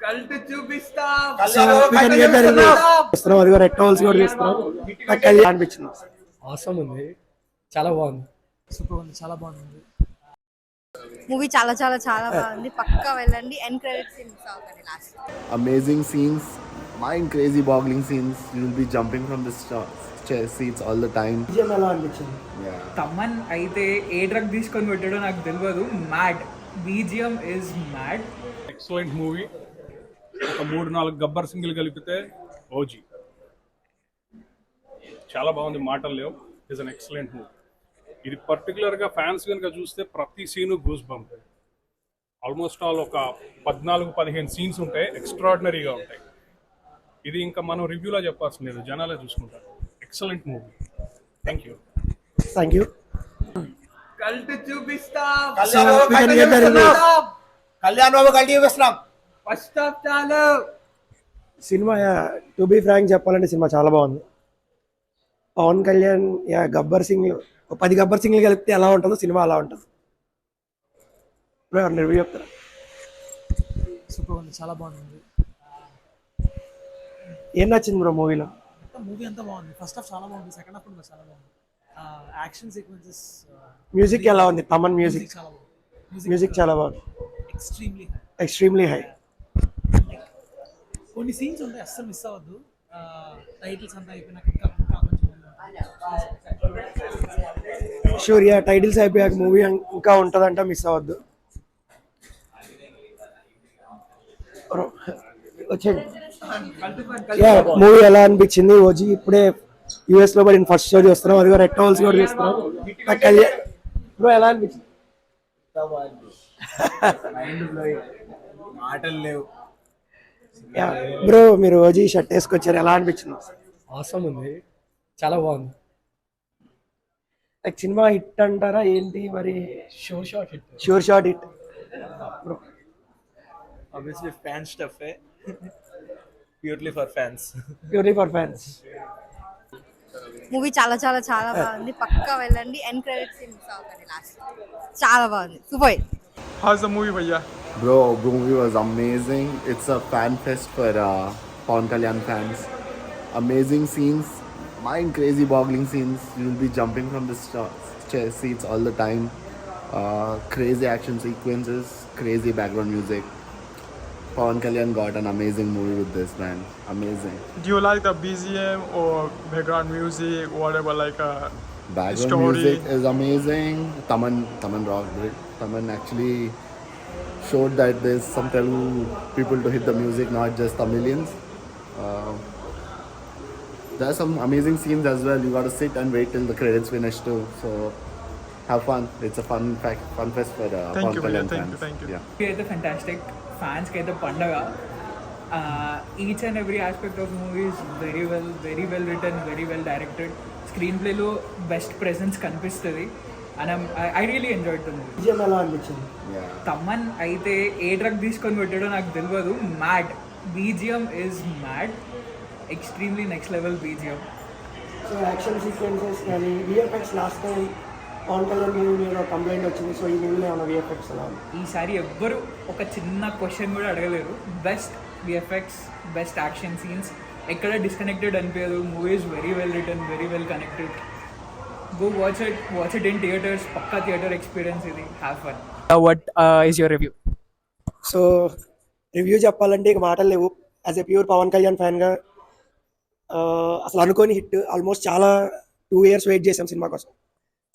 Cult చూపిస్తా అది red towels కూడా తీస్తున్నాం. నాకు కళ్యాణ్ అనిపించింది. అవసరం ఉంది, చాలా బాగుంది. సూపర్ ఉంది, చాలా బాగుంది. మూవీ చాలా చాలా చాలా బాగుంది. పక్కా వెళ్ళండి. ఎండ్ క్రెడిట్స్ మిస్ అవ్వకండి. Last amazing scenes, mind crazy boggling scenes. You'll be jumping from the chair seats all the time. ఎలా అనిపించింది? Yeah. తమన్ అయితే ఏ డ్రగ్ తీసుకొని పెట్టాడో నాకు తెలియదు. Mad BGM is mad. Excellent movie. ఒక 3-4 గబ్బర్ సింగిల్ కలిపితే ఓజీ. చాలా బాగుంది, మాటలు లేవు. It's an excellent movie. ఇది పర్టికులర్గా ఫ్యాన్స్ కనుక చూస్తే ప్రతి scene goose bump. Almost all ఒక 14-15 సీన్స్ ఉంటాయి, ఎక్స్ట్రాడినరీగా ఉంటాయి. ఇది ఇంకా మనం రివ్యూలో చెప్పాల్సిన లేదు, జనాలే చూసుకుంటారు. Excellent movie. Thank you. Cult చూపిస్తా కళ్యాణ్ బాబు కల్ట్ చూపిస్తున్నాం. ఫస్ట్ హాఫ్ చాలు. సినిమా టు బి ఫ్రాంక్ చెప్పాలంటే సినిమా చాలా బాగుంది. పవన్ కళ్యాణ్ గబ్బర్ సింగ్ 10 గబ్బర్ సింగ్లు కలిపితే ఎలా ఉంటుందో సినిమా అలా ఉంటుంది. రివ్యూ చెప్తారా? సూపర్ ఉంది, చాలా బాగుంది. ఏం నచ్చింది బ్రో మూవీలో? మూవీ అంతా బాగుంది. ఫస్ట్ హాఫ్ చాలా బాగుంది, సెకండ్ హాఫ్ కూడా చాలా బాగుంది. యాక్షన్ సీక్వెన్సెస్, మ్యూజిక్ ఎలా ఉంది? తమన్ మ్యూజిక్ చాలా బాగుంది. మ్యూజిక్ చాలా బాగుంది. Extremely high. కొన్ని సీన్స్ ఉంటాయి, అస్సలు మిస్ అవ్వద్దు. టైటిల్స్ అంతా అయిపోయినాక షూర్ టైటిల్స్ అయిపోయాక మూవీ ఇంకా ఉంటుందంట, మిస్ అవ్వద్దు. వచ్చేయండి. మూవీ ఎలా అనిపించింది? ఓజీ ఇప్పుడే యూఎస్ లో పడిన ఫస్ట్ షో చూస్తున్నాం, అది రెడ్ టవల్స్ కూడా చూస్తున్నాం. బ్రో ఎలా అనిపించింది? మాటలు లేవు. బ్రో మీరు ఓజీ షర్ట్ వేసుకొచ్చారు, ఎలా అనిపించింది? అవసరం ఉంది, చాలా బాగుంది. లైక్ సినిమా హిట్ అంటారా ఏంటి మరి? Sure shot hit. Obviously fan stuff है. Purely for fans. మూవీ చాలా చాలా చాలా బాగుంది. పక్కా వెళ్ళండి. ఎండ్ క్రెడిట్స్ మిస్ అవ్వకండి. లాస్ట్ చాలా బాగుంది. Super. How's the movie, bhaiya? Bro, movie was amazing. It's a fan fest for Pawan Kalyan fans. Amazing scenes, mind crazy boggling scenes. You'll be jumping from the chair seats all the time. Crazy action sequences, crazy background music. Pawan Kalyan got an amazing movie with this, man. Amazing. Do you like the BGM or background music, whatever, like Background story? music is amazing. Taman rocked it. Taman actually showed that there's some Telugu people to hit the music, not just Tamilians. There's some amazing scenes as well. You got to sit and wait till the credits finish too. So have fun. It's a fun fest for Pawan Kalyan fans. Thank you. Yeah. అయితే fantastic. ఫ్యాన్స్కి అయితే పండగ. Each and every aspect of movies very well written, very well directed. Screen ప్లేలో best presence కనిపిస్తుంది. And I really enjoyed the movie. ఎలా అనిపించింది? తమన్ అయితే ఏ drug తీసుకొని పెట్టాడో నాకు తెలియదు. Mad BGM is mad. Extremely next level BGM. So action sequences కానీ VFX last time Pawan Kalyan movie మీద కంప్లైంట్ వచ్చింది. సో ఈ మూవీలో ఏమైనా విఎఫ్ఎక్స్ అలా? ఈసారి ఎవ్వరు ఒక చిన్న క్వశ్చన్ కూడా అడగలేరు. Best VFX, best action scenes, ఎక్కడ డిస్కనెక్టెడ్ అనిపించదు. Movie is very well written, very well connected. Go watch it in theatres. పక్కా థియేటర్ ఎక్స్పీరియన్స్ ఇది. Have fun. What is your review? So review చెప్పాలంటే ఇక మాటలు లేవు. As a pure Pawan Kalyan ఫ్యాన్గా అసలు అనుకోని హిట్. ఆల్మోస్ట్ చాలా 2 years వెయిట్ చేసాం సినిమా కోసం.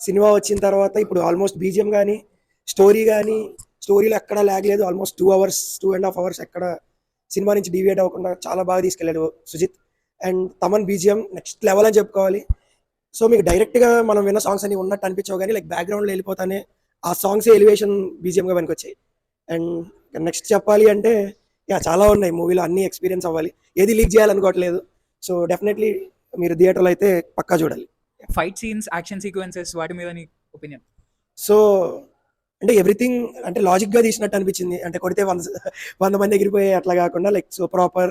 సినిమా వచ్చిన తర్వాత ఇప్పుడు ఆల్మోస్ట్ బీజిఎం కానీ స్టోరీ కానీ, స్టోరీలో ఎక్కడ ల్యాగ్ లేదు. ఆల్మోస్ట్ 2 hours, 2.5 hours ఎక్కడ సినిమా నుంచి డీవియేట్ అవ్వకుండా చాలా బాగా తీసుకెళ్ళాడు Sujeeth. And Thaman BGM next level అని చెప్పుకోవాలి. సో మీకు డైరెక్ట్గా మనం విన్న సాంగ్స్ అన్ని ఉన్నట్టు అనిపించవు, కానీ లైక్ బ్యాక్గ్రౌండ్లో వెళ్ళిపోతానే ఆ సాంగ్స్ ఎలివేషన్ బీజిఎంగా పనికొచ్చాయి. అండ్ నెక్స్ట్ చెప్పాలి అంటే చాలా ఉన్నాయి మూవీలో, అన్ని ఎక్స్పీరియన్స్ అవ్వాలి. ఏది లీక్ చేయాలనుకోవట్లేదు. సో డెఫినెట్లీ మీరు థియేటర్లో అయితే పక్కా చూడాలి. ఫైట్ సీన్స్, యాక్షన్ సీక్వెన్సెస్, వాటి మీద నీ ఒపీనియన్? సో అంటే ఎవ్రీథింగ్ అంటే లాజిక్గా తీసినట్టు అనిపించింది. అంటే కొడితే 100 మంది ఎగిరిపోయే అట్లా కాకుండా లైక్ సో ప్రాపర్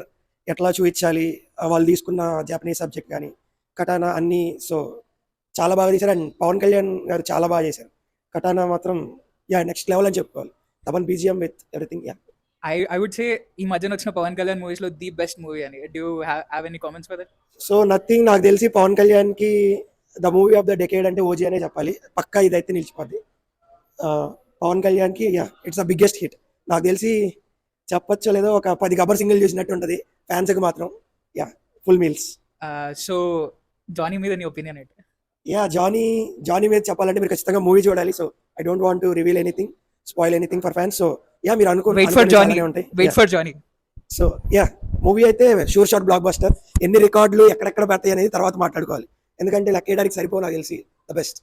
ఎట్లా చూపించాలి, వాళ్ళు తీసుకున్న జాపనీస్ సబ్జెక్ట్ కానీ కటానా అన్నీ. సో చాలా బాగా తీశారు. అండ్ పవన్ కళ్యాణ్ గారు చాలా బాగా చేశారు. కటానా మాత్రం నెక్స్ట్ లెవెల్ అని చెప్పుకోవాలి. Thaman BGM with everything. I would say ఈ మధ్యన వచ్చిన పవన్ కళ్యాణ్ మూవీస్ లో ది బెస్ట్ మూవీ అని. Do you have any comments for that? So nothing, నాకు తెలిసి పవన్ కళ్యాణ్కి the movie of the decade అంటే ఓజీ అనే చెప్పాలి. పక్కా ఇదైతే నిలిచిపోద్ది. పవన్ కళ్యాణ్కి ఇట్స్ ద బిగ్గెస్ట్ హిట్. నాకు తెలిసి చెప్పొచ్చో లేదో ఒక 10 గబ్బర్ సింగిల్ చూసినట్టు ఉంటుంది ఫ్యాన్స్కి మాత్రం. Full meals. సో జానీ మీద నీ ఒపీనియన్ ఏంటి? జానీ మీద చెప్పాలంటే మీరు ఖచ్చితంగా మూవీ చూడాలి. So I don't want to reveal anything, spoil anything for fans. So మీరు wait for Johnny. Wait for Johnny. So movie అయితే షూర్ షాట్ బ్లాక్ బస్టర్. ఎన్ని రికార్డులు ఎక్కడెక్కడ పెడతాయి అనేది తర్వాత మాట్లాడుకోవాలి, ఎందుకంటే లెక్కేయడానికి సరిపో నాకు తెలిసి ద బెస్ట్.